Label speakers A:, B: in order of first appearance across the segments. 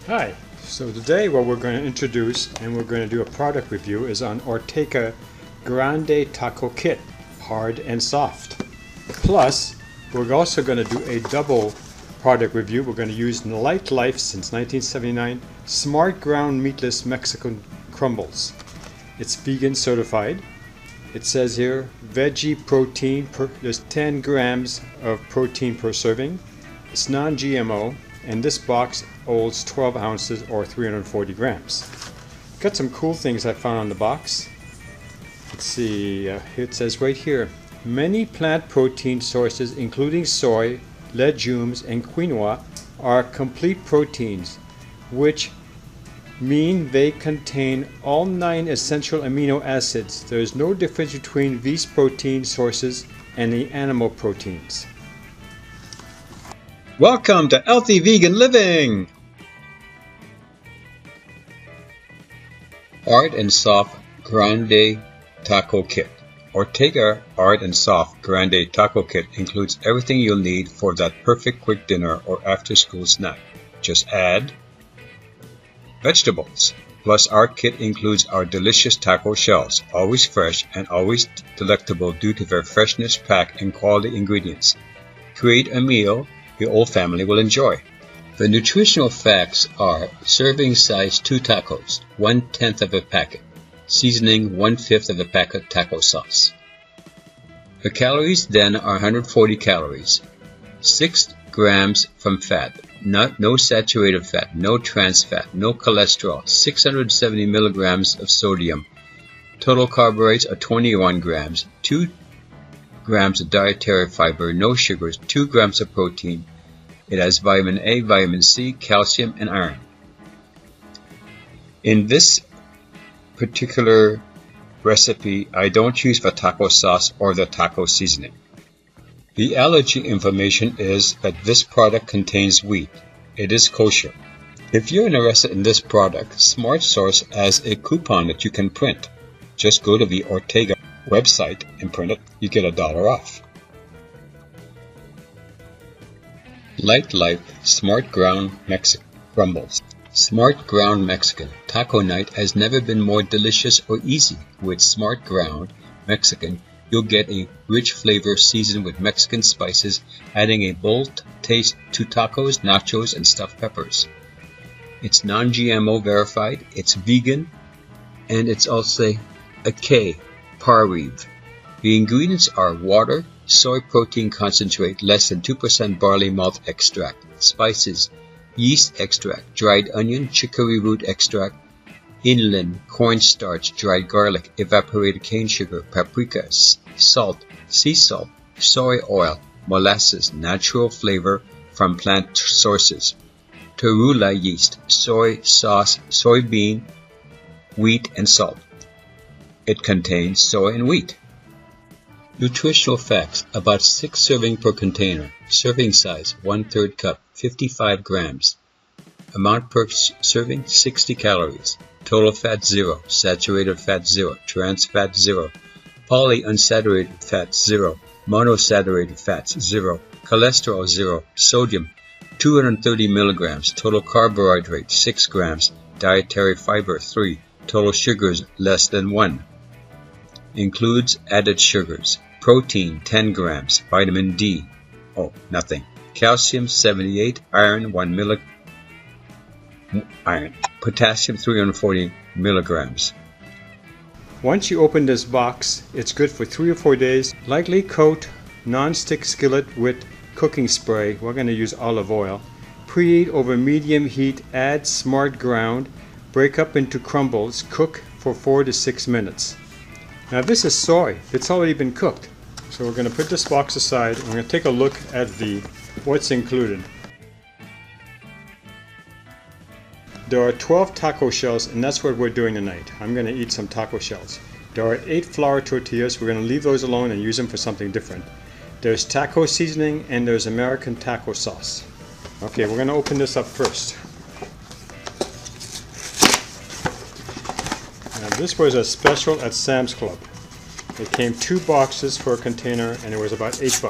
A: Hi, so today what we're going to introduce and we're going to do a product review is on Ortega Grande Taco Kit, hard and soft. Plus, we're also going to do a double product review. We're going to use Lightlife since 1979 Smart Ground Meatless Mexican Crumbles. It's vegan certified. It says here veggie protein, there's 10 grams of protein per serving. It's non-GMO, and this box holds 12 ounces or 340 grams. Got some cool things I found on the box. Let's see, it says right here, many plant protein sources including soy, legumes, and quinoa are complete proteins, which mean they contain all 9 essential amino acids. There is no difference between these protein sources and the animal proteins. Welcome to Healthy Vegan Living!
B: Hard and Soft Grande Taco Kit. Ortega Hard and Soft Grande Taco Kit includes everything you'll need for that perfect quick dinner or after-school snack. Just add vegetables. Plus, our kit includes our delicious taco shells, always fresh and always delectable due to their freshness, pack, and quality ingredients. Create a meal your whole family will enjoy. The nutritional facts are serving size 2 tacos, 1/10 of a packet, seasoning 1/5 of a packet taco sauce. The calories then are 140 calories, 6 grams from fat, no saturated fat, no trans fat, no cholesterol, 670 milligrams of sodium. Total carbohydrates are 21 grams, 2 grams of dietary fiber, no sugars, 2 grams of protein. It has vitamin A, vitamin C, calcium, and iron. In this particular recipe, I don't use the taco sauce or the taco seasoning. The allergy information is that this product contains wheat. It is kosher. If you're interested in this product, Smart Source has a coupon that you can print. Just go to the Ortega website and print it. You get $1 off. Lightlife Smart Ground Mexican Crumbles. Smart Ground Mexican. Taco night has never been more delicious or easy. With Smart Ground Mexican, you'll get a rich flavor seasoned with Mexican spices, adding a bold taste to tacos, nachos, and stuffed peppers. It's non-GMO verified, it's vegan, and it's also a K, Pareve. The ingredients are water, soy protein concentrate, less than 2% barley malt extract, spices, yeast extract, dried onion, chicory root extract, inulin, cornstarch, dried garlic, evaporated cane sugar, paprika, salt, sea salt, soy oil, molasses, natural flavor from plant sources, torula yeast, soy sauce, soybean, wheat, and salt. It contains soy and wheat. Nutritional facts: about 6 serving per container. Serving size 1/3 cup, 55 grams. Amount per serving 60 calories. Total fat 0, saturated fat 0, trans fat 0, polyunsaturated fats 0, monosaturated fats 0, cholesterol 0, sodium 230 milligrams, total carbohydrate 6 grams, dietary fiber 3, total sugars less than 1. Includes added sugars. Protein 10 grams, vitamin D, nothing. Calcium 78, iron 1 milligram. Potassium 340 milligrams.
A: Once you open this box, it's good for 3 or 4 days. Lightly coat non-stick skillet with cooking spray. We're going to use olive oil. Preheat over medium heat. Add Smart Ground. Break up into crumbles. Cook for 4 to 6 minutes. Now this is soy. It's already been cooked. So we're going to put this box aside and we're going to take a look at what's included. There are 12 taco shells, and that's what we're doing tonight. I'm going to eat some taco shells. There are 8 flour tortillas. We're going to leave those alone and use them for something different. There's taco seasoning and there's American taco sauce. Okay, we're going to open this up first. Now this was a special at Sam's Club. It came 2 boxes for a container and it was about $8.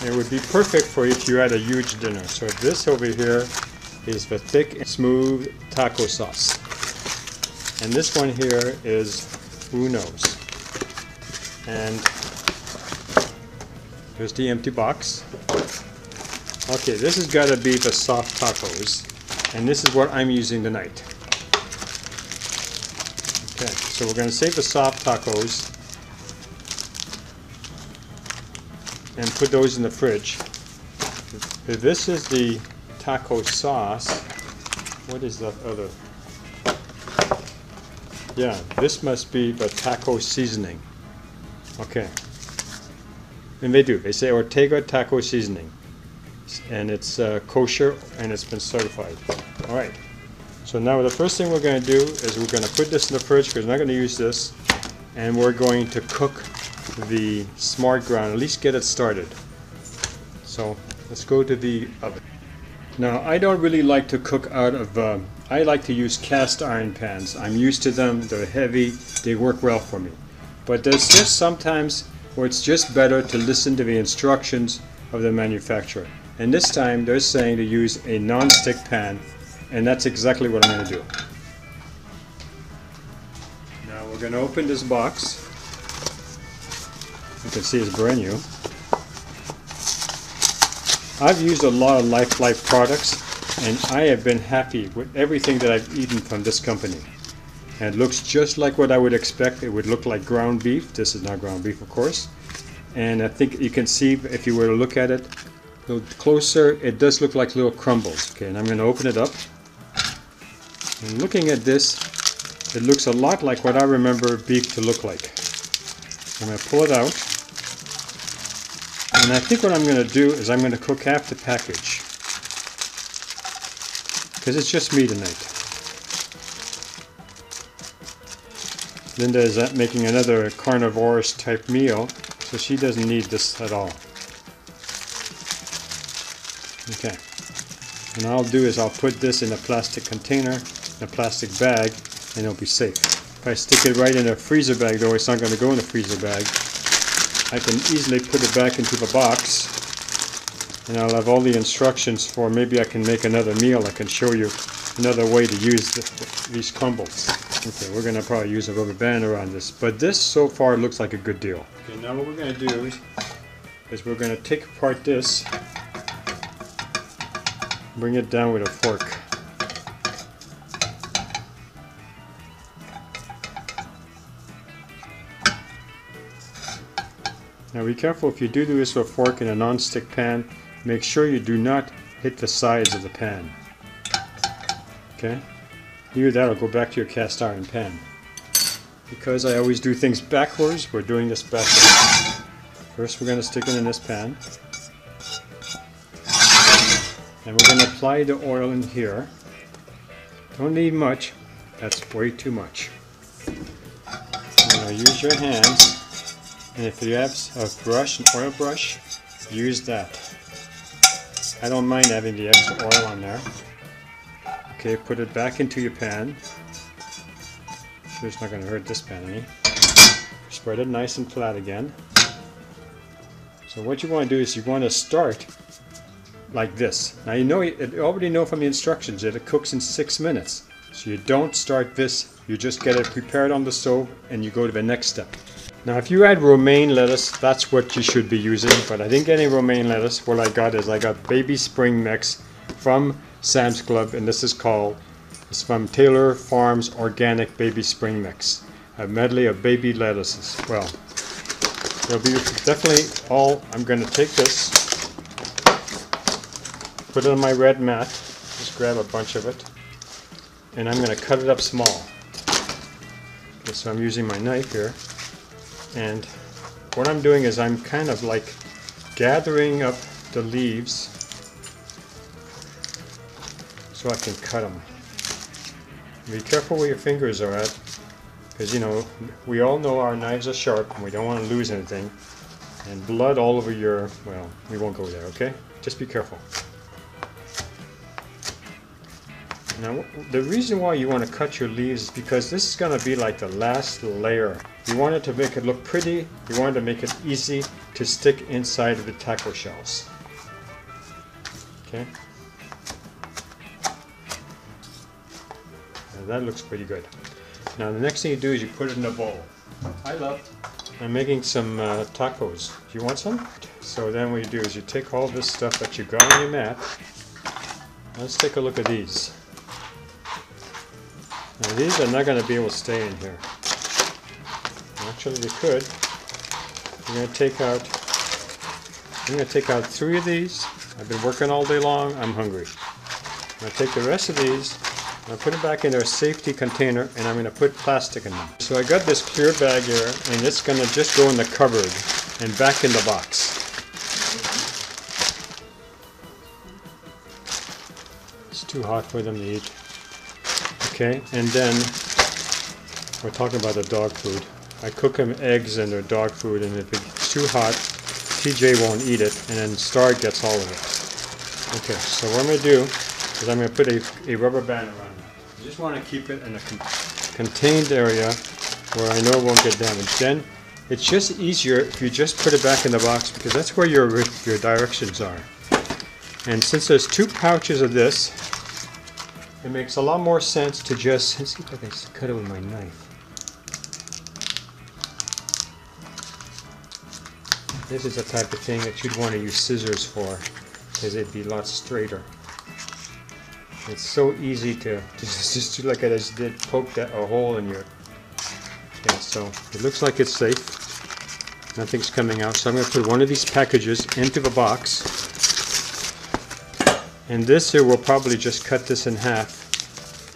A: It would be perfect for if you had a huge dinner. So this over here is the thick and smooth taco sauce. And this one here is who knows. And there's the empty box. Okay, this has got to be the soft tacos. And this is what I'm using tonight. Okay, so we're going to save the soft tacos and put those in the fridge. This is the taco sauce. What is that other? Yeah, this must be the taco seasoning. Okay. And they do. They say Ortega taco seasoning. And it's kosher and it's been certified. Alright. So now the first thing we're going to do is we're going to put this in the fridge because we're not going to use this. And we're going to cook the smart ground, at least get it started. So let's go to the oven. Now I don't really like to cook out of, I like to use cast iron pans. I'm used to them, they're heavy, they work well for me. But there's just sometimes where it's just better to listen to the instructions of the manufacturer. And this time they're saying to use a non-stick pan, and that's exactly what I'm going to do. Now we're going to open this box. You can see it's brand new. I've used a lot of Lightlife products and I have been happy with everything that I've eaten from this company. And it looks just like what I would expect. It would look like ground beef. This is not ground beef, of course. And I think you can see, if you were to look at it a little closer, it does look like little crumbles. Okay, and I'm going to open it up. And looking at this, it looks a lot like what I remember beef to look like. I'm going to pull it out. And I think what I'm going to do is I'm going to cook half the package. Because it's just me tonight. Linda is making another carnivorous type meal, so she doesn't need this at all. Okay. And all I'll do is I'll put this in a plastic container, in a plastic bag, and it'll be safe. If I stick it right in a freezer bag, though, it's not going to go in a freezer bag. I can easily put it back into the box, and I'll have all the instructions for, maybe I can make another meal. I can show you another way to use these crumbles. Okay, we're going to probably use a rubber band around this, but this so far looks like a good deal. Okay, now what we're going to do is we're going to take apart this, bring it down with a fork. Now be careful, if you do this with a fork in a non-stick pan, make sure you do not hit the sides of the pan. Okay? Either that or go back to your cast iron pan. Because I always do things backwards, we're doing this backwards. First we're going to stick it in this pan. And we're going to apply the oil in here. Don't need much, that's way too much. Now use your hands. And if you have a brush, an oil brush, use that. I don't mind having the extra oil on there. Okay, put it back into your pan. Sure it's not going to hurt this pan any. Spread it nice and flat again. So what you want to do is you want to start like this. Now you already know from the instructions that it cooks in 6 minutes. So you don't start this, you just get it prepared on the stove and you go to the next step. Now if you add romaine lettuce, that's what you should be using, but I didn't get any romaine lettuce. What I got is I got baby spring mix from Sam's Club, and this is it's from Taylor Farms Organic Baby Spring Mix. A medley of baby lettuces. Well, there'll be definitely all, I'm going to take this, put it on my red mat, just grab a bunch of it, and I'm going to cut it up small. Okay, so I'm using my knife here. And what I'm doing is I'm kind of like gathering up the leaves so I can cut them. Be careful where your fingers are at, because you know, we all know our knives are sharp and we don't want to lose anything. And blood all over your, well, we won't go there, okay? Just be careful. Now, the reason why you want to cut your leaves is because this is going to be like the last layer You want it to make it look pretty. You want to make it easy to stick inside of the taco shells. Okay. Now that looks pretty good. Now the next thing you do is you put it in a bowl. I'm making some tacos. Do you want some? So then what you do is you take all this stuff that you got on your mat. Let's take a look at these. Now these are not going to be able to stay in here. Actually they could. I'm going to take out 3 of these. I've been working all day long. I'm hungry. I'm going to take the rest of these. I'm going to put it back in their safety container, and I'm going to put plastic in them. So I got this clear bag here, and it's going to just go in the cupboard and back in the box. It's too hot for them to eat. Okay, and then we're talking about the dog food. I cook them eggs and their dog food, and if it's too hot, TJ won't eat it, and then Star gets all of it. Okay, so what I'm going to do is I'm going to put a rubber band around it. I just want to keep it in a contained area where I know it won't get damaged. Then it's just easier if you just put it back in the box, because that's where your directions are. And since there's 2 pouches of this, it makes a lot more sense to just, let's see if I can cut it with my knife. This is the type of thing that you'd want to use scissors for, because it'd be a lot straighter. It's so easy to just do like I just did, poke a hole in your. Okay, so it looks like it's safe. Nothing's coming out. So I'm going to put one of these packages into the box. And this here, we'll probably just cut this in half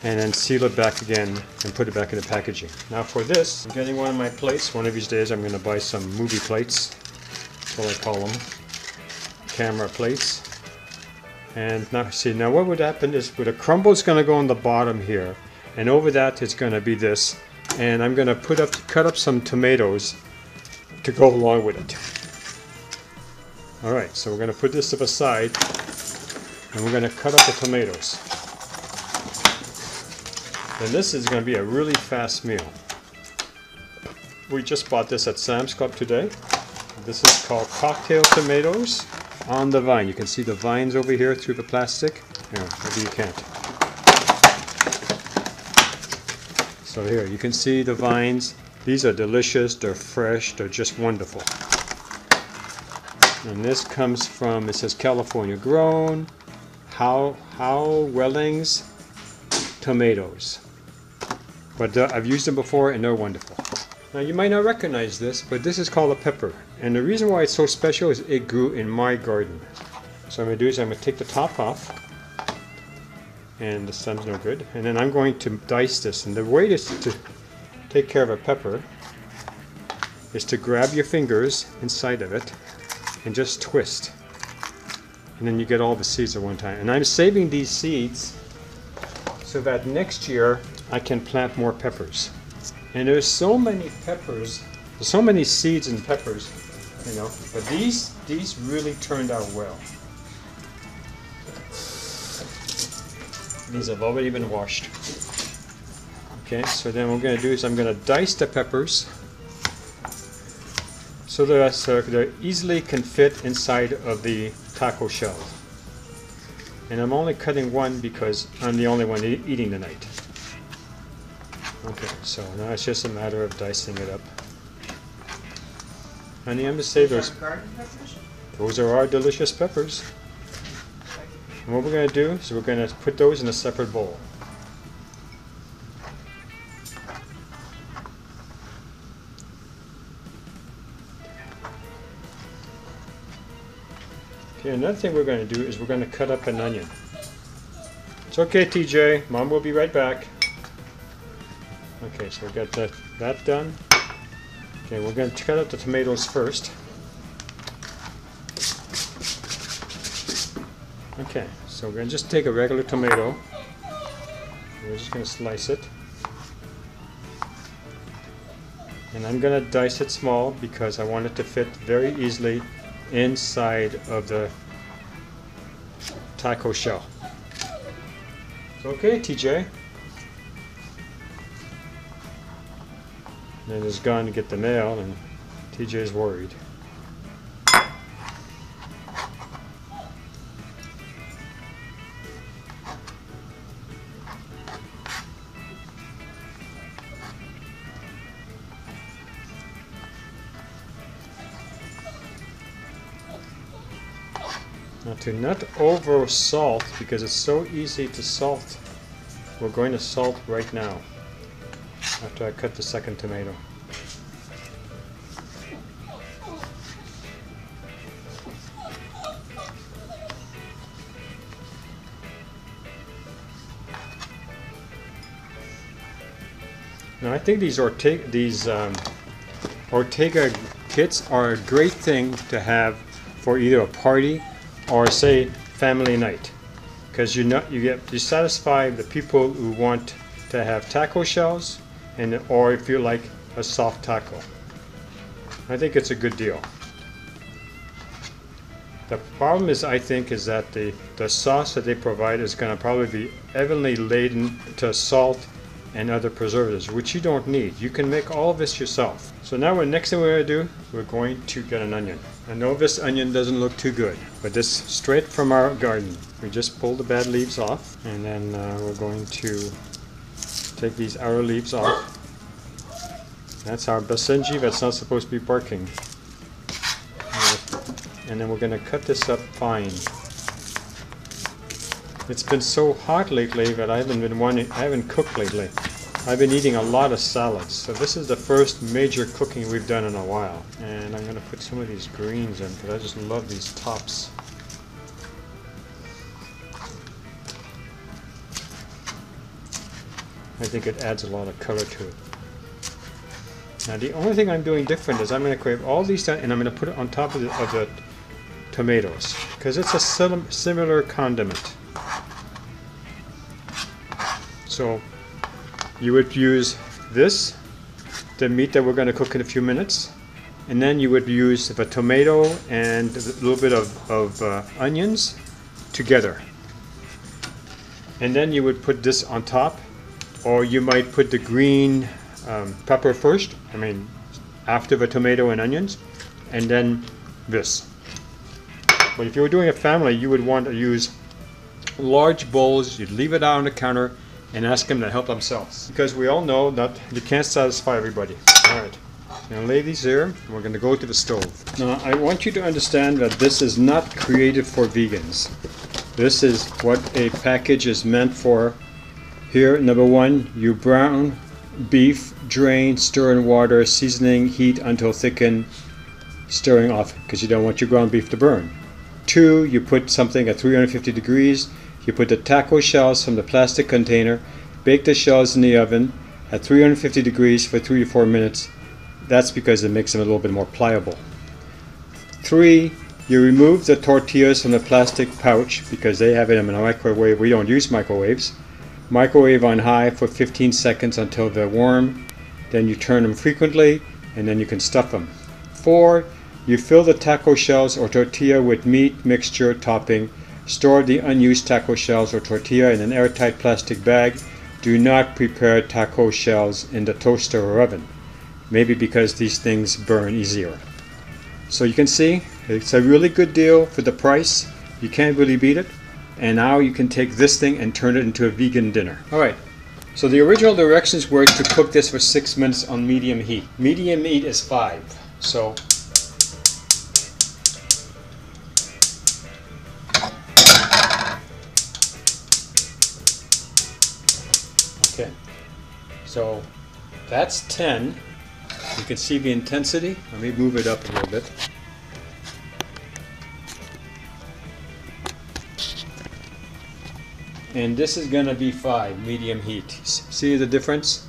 A: and then seal it back again and put it back in the packaging. Now for this, I'm getting one of my plates. One of these days I'm going to buy some movie plates. That's what I call them. Camera plates. And now see, now what would happen is with a crumble is going to go on the bottom here, and over that it's going to be this, and I'm going to cut up some tomatoes to go along with it. Alright, so we're going to put this to the side, and we're going to cut up the tomatoes. And this is going to be a really fast meal. We just bought this at Sam's Club today. This is called cocktail tomatoes on the vine. You can see the vines over here through the plastic. Here, maybe you can't. So here, you can see the vines. These are delicious, they're fresh, they're just wonderful. And this comes from, it says California grown, Wellings tomatoes. But I've used them before and they're wonderful. Now you might not recognize this, but this is called a pepper. And the reason why it's so special is it grew in my garden. So what I'm going to do is I'm going to take the top off. And the stem's no good. And then I'm going to dice this. And the way to take care of a pepper is to grab your fingers inside of it and just twist. And then you get all the seeds at one time. And I'm saving these seeds so that next year I can plant more peppers. And there's so many peppers, there's so many seeds in peppers, you know, but these really turned out well. These have already been washed. Okay, so then what we're going to do is I'm going to dice the peppers so that they easily can fit inside of the taco shell. And I'm only cutting one because I'm the only one eating tonight. Okay, so now it's just a matter of dicing it up. Honey, I'm going to say those are our delicious peppers. And what we're going to do is we're going to put those in a separate bowl. Okay, another thing we're going to do is we're going to cut up an onion. It's okay, TJ. Mom will be right back. Okay, so we got that done. Okay, we're going to cut up the tomatoes first. Okay, so we're going to just take a regular tomato. We're just going to slice it. And I'm going to dice it small because I want it to fit very easily inside of the taco shell. Okay, TJ. And then he's gone to get the mail, and TJ's worried. Now, to not over salt, because it's so easy to salt, we're going to salt right now after I cut the second tomato. Now, I think these Ortega kits are a great thing to have for either a party or, say, family night, because you satisfy the people who want to have taco shells, and or if you like a soft taco. I think it's a good deal. The problem is, I think, is that the sauce that they provide is going to probably be heavily laden to salt and other preservatives, which you don't need. You can make all of this yourself. So now the next thing we're going to do, we're going to get an onion. I know this onion doesn't look too good, but this is straight from our garden. We just pulled the bad leaves off, and then we're going to take these outer leaves off. That's our basenji that's not supposed to be barking. And then we're going to cut this up fine. It's been so hot lately that I haven't cooked lately. I've been eating a lot of salads, so this is the first major cooking we've done in a while. And I'm going to put some of these greens in because I just love these tops. I think it adds a lot of color to it. Now the only thing I'm doing different is I'm going to grab all these down and I'm going to put it on top of the tomatoes, because it's a similar condiment. So you would use this, the meat that we're going to cook in a few minutes, and then you would use the tomato and a little bit of onions together. And then you would put this on top, or you might put the green pepper first, after the tomato and onions, and then this. But if you were doing a family, you would want to use large bowls. You'd leave it out on the counter and ask them to help themselves, because we all know that you can't satisfy everybody. Alright, I'm going to lay these there, and we're going to go to the stove. Now I want you to understand that this is not created for vegans. This is what a package is meant for. Here, number one, you brown beef, drain, stir in water, seasoning, heat until thickened, stirring off because you don't want your ground beef to burn. 2, you put something at 350 degrees. You put the taco shells from the plastic container, bake the shells in the oven at 350 degrees for 3 to 4 minutes. That's because it makes them a little bit more pliable. 3, you remove the tortillas from the plastic pouch because they have it in a microwave. We don't use microwaves. Microwave on high for 15 seconds until they're warm. Then you turn them frequently, and then you can stuff them. 4, you fill the taco shells or tortilla with meat, mixture, topping. Store the unused taco shells or tortilla in an airtight plastic bag. Do not prepare taco shells in the toaster or oven. Maybe because these things burn easier. So you can see, it's a really good deal for the price. You can't really beat it. And now you can take this thing and turn it into a vegan dinner. Alright, so the original directions were to cook this for 6 minutes on medium heat. Medium heat is 5. So okay, so that's 10. You can see the intensity. Let me move it up a little bit. And this is going to be 5, medium heat. See the difference?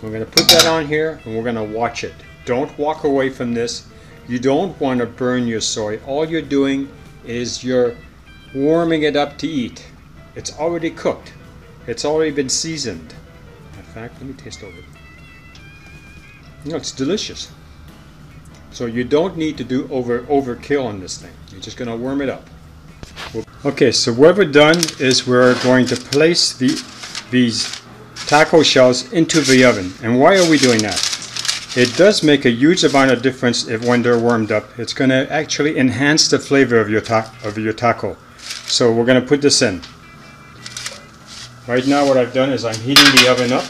A: We're going to put that on here and we're going to watch it. Don't walk away from this. You don't want to burn your soy. All you're doing is you're warming it up to eat. It's already cooked. It's already been seasoned. In fact, let me taste over it. It's delicious. So you don't need to do overkill on this thing. You're just going to warm it up. Okay, so what we're done is we're going to place these taco shells into the oven. And why are we doing that? it does make a huge amount of difference if when they're warmed up. It's going to actually enhance the flavor of your taco. So we're going to put this in. Right now what I've done is I'm heating the oven up.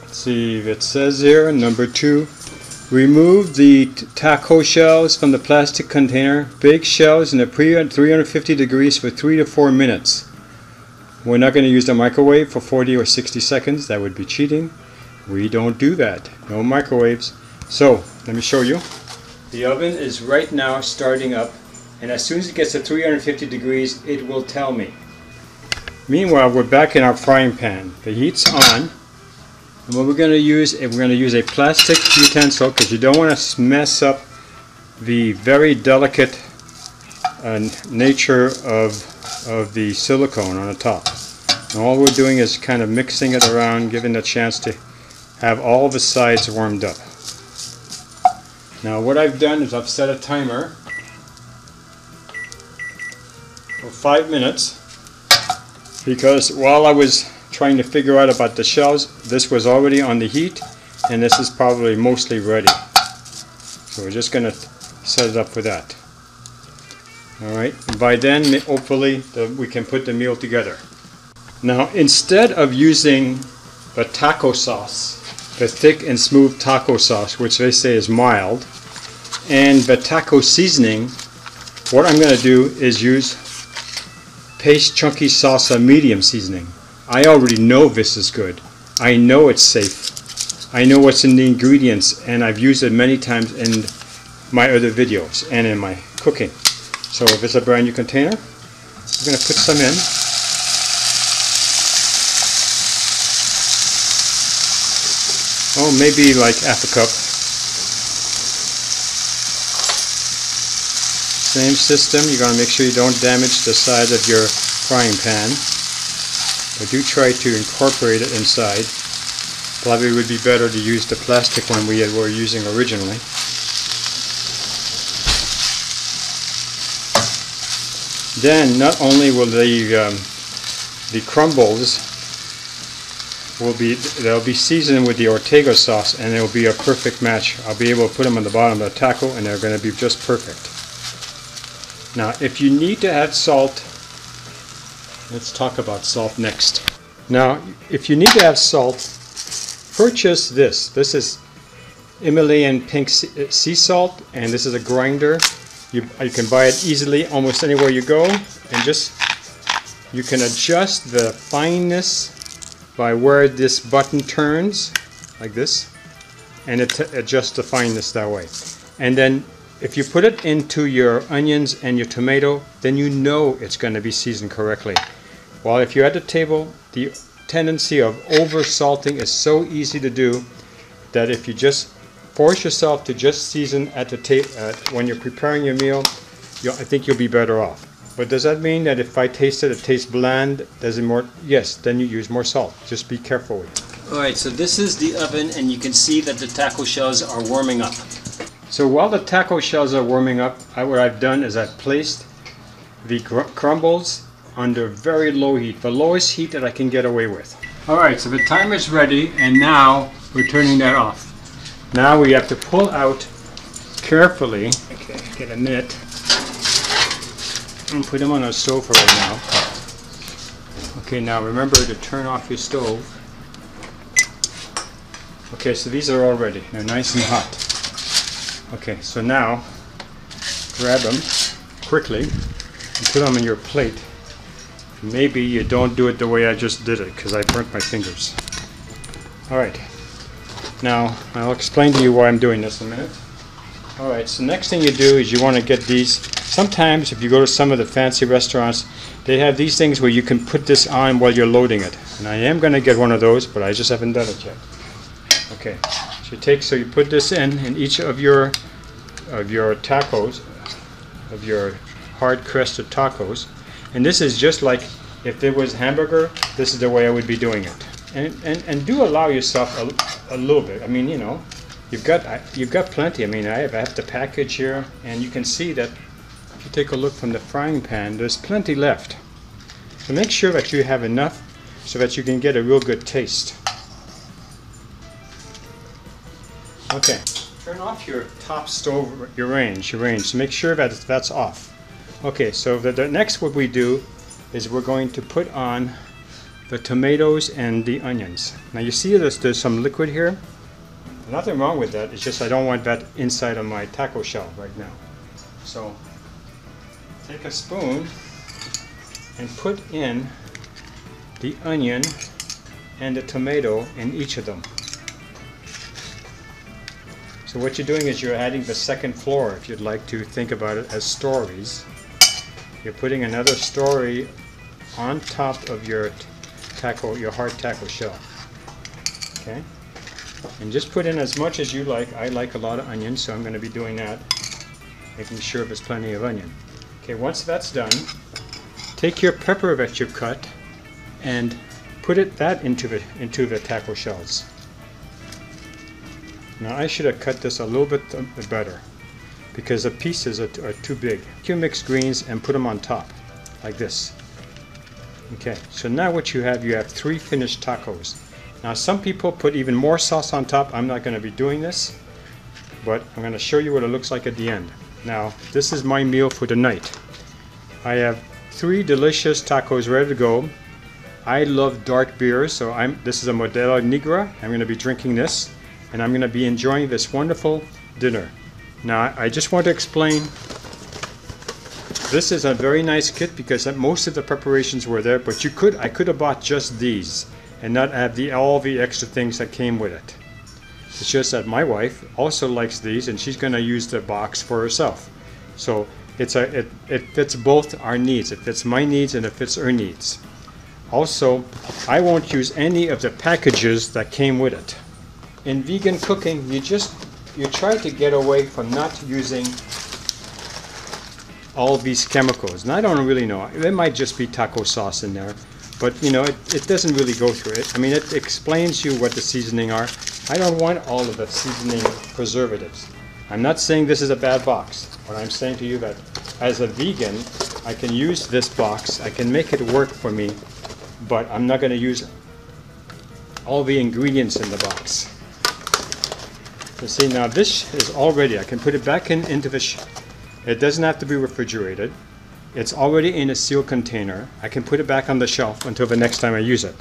A: Let's see if it says here, number 2. Remove the taco shells from the plastic container. Bake shells in a 350 degrees for 3 to 4 minutes. We're not going to use the microwave for 40 or 60 seconds. That would be cheating. We don't do that. No microwaves. So, let me show you. The oven is right now starting up, and as soon as it gets to 350 degrees, it will tell me. Meanwhile, we're back in our frying pan. The heat's on. And what we're going to use is we're going to use a plastic utensil because you don't want to mess up the very delicate nature of the silicone on the top. And all we're doing is kind of mixing it around, giving it a chance to have all the sides warmed up. Now what I've done is I've set a timer for 5 minutes because while I was trying to figure out about the shells, this was already on the heat and this is probably mostly ready. So we're just going to set it up for that. Alright, by then hopefully we can put the meal together. Now instead of using the taco sauce, the thick and smooth taco sauce, which they say is mild, and the taco seasoning, what I'm going to do is use Paste Chunky Salsa medium seasoning. I already know this is good. I know it's safe. I know what's in the ingredients, and I've used it many times in my other videos and in my cooking. So if it's a brand new container, we're going to put some in. Oh, maybe like half a cup. Same system. You're going to make sure you don't damage the side of your frying pan. But do try to incorporate it inside. Probably would be better to use the plastic one we were using originally. Then not only will the crumbles they'll be seasoned with the Ortega sauce, and it'll be a perfect match. I'll be able to put them on the bottom of the taco and they're going to be just perfect. Now if you need to add salt, let's talk about salt next. Now if you need to have salt, purchase this. This is Himalayan pink sea salt, and this is a grinder. You can buy it easily almost anywhere you go, and you can adjust the fineness by where this button turns, like this, and it adjusts the fineness that way. And then if you put it into your onions and your tomato, then you know it's going to be seasoned correctly. While if you're at the table, the tendency of over salting is so easy to do that if you just force yourself to just season at the table when you're preparing your meal, I think you'll be better off. But does that mean that if I taste it, it tastes bland? Does it more? Yes, then you use more salt. Just be careful with it.
C: Alright, so this is the oven, and you can see that the taco shells are warming up.
A: So while the taco shells are warming up, what I've done is I've placed the crumbles under very low heat, the lowest heat that I can get away with. Alright, so the timer's ready, and now we're turning that off. Now we have to pull out carefully. Okay, get a minute. And put them on our stove for right now. Okay, now remember to turn off your stove. Okay, so these are all ready. They're nice and hot. Okay, so now grab them quickly and put them on your plate. Maybe you don't do it the way I just did it because I burnt my fingers. Alright, now I'll explain to you why I'm doing this in a minute. Alright, so next thing you do is you want to get these. Sometimes if you go to some of the fancy restaurants, they have these things where you can put this on while you're loading it. And I am going to get one of those, but I just haven't done it yet. Okay, so you put this in each of your tacos, of your hard crusted tacos. And this is just like if there was hamburger, this is the way I would be doing it. And do allow yourself a little bit. I mean, you know, you've got plenty. I mean, I have the package here, and you can see that if you take a look from the frying pan, there's plenty left. So make sure that you have enough so that you can get a real good taste. Okay, off your top stove, your range, so make sure that that's off. Okay, so the next what we do is we're going to put on the tomatoes and the onions. Now you see there's some liquid here. Nothing wrong with that, it's just I don't want that inside of my taco shell right now. So take a spoon and put in the onion and the tomato in each of them. So what you're doing is you're adding the second floor, if you'd like to think about it as stories. You're putting another story on top of your taco, your hard taco shell. Okay? And just put in as much as you like. I like a lot of onion, so I'm going to be doing that, making sure there's plenty of onion. Okay, once that's done, take your pepper that you've cut and put that into the taco shells. Now I should have cut this a little bit better because the pieces are too big. Take your mixed greens and put them on top, like this. Okay, so now what you have 3 finished tacos. Now some people put even more sauce on top. I'm not going to be doing this, but I'm going to show you what it looks like at the end. Now this is my meal for the night. I have 3 delicious tacos ready to go. I love dark beers, so this is a Modelo Negra. I'm going to be drinking this, and I'm going to be enjoying this wonderful dinner. Now I just want to explain, this is a very nice kit because most of the preparations were there, but I could have bought just these and not have all the extra things that came with it. It's just that my wife also likes these and she's going to use the box for herself. So it fits both our needs. It fits my needs and it fits her needs. Also, I won't use any of the packages that came with it. In vegan cooking, you try to get away from not using all these chemicals. And I don't really know. There might just be taco sauce in there. But you know, it doesn't really go through it. I mean, it explains you what the seasoning are. I don't want all of the seasoning preservatives. I'm not saying this is a bad box. What I'm saying to you that as a vegan, I can use this box. I can make it work for me, but I'm not going to use all the ingredients in the box. So see, now this is all ready. I can put it back into the it doesn't have to be refrigerated. It's already in a sealed container. I can put it back on the shelf until the next time I use it,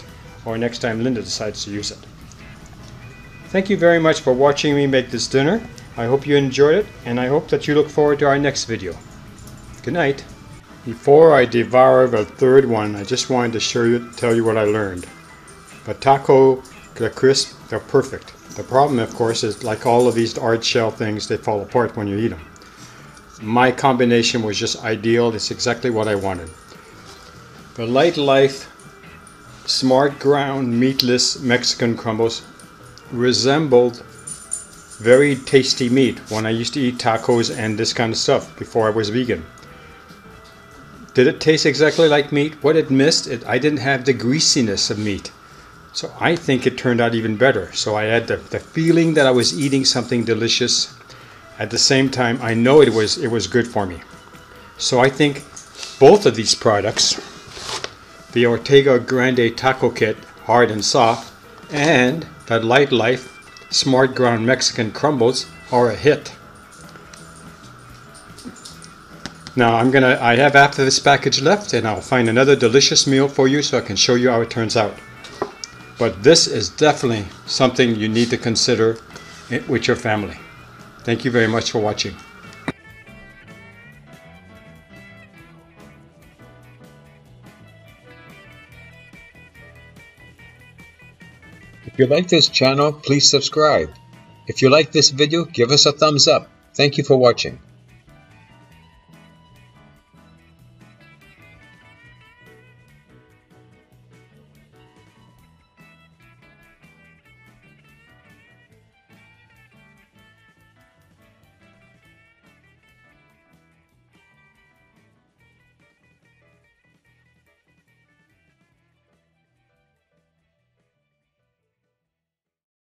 A: or next time Linda decides to use it. Thank you very much for watching me make this dinner. I hope you enjoyed it, and I hope that you look forward to our next video. Good night. Before I devour the third one, I just wanted to tell you what I learned. The taco, the crisp, they're perfect. The problem, of course, is like all of these hard shell things, they fall apart when you eat them. My combination was just ideal. It's exactly what I wanted. The Lightlife Smart Ground Meatless Mexican Crumbles resembled very tasty meat when I used to eat tacos and this kind of stuff before I was vegan. Did it taste exactly like meat? What it missed, I didn't have the greasiness of meat. So I think it turned out even better. So I had the feeling that I was eating something delicious. At the same time, I know it was good for me. So I think both of these products, the Ortega Grande Taco Kit, hard and soft, and the Lightlife Smart Ground Mexican Crumbles are a hit. Now I have half of this package left, and I'll find another delicious meal for you so I can show you how it turns out. But this is definitely something you need to consider with your family. Thank you very much for watching.
B: If you like this channel, please subscribe. If you like this video, give us a thumbs up. Thank you for watching.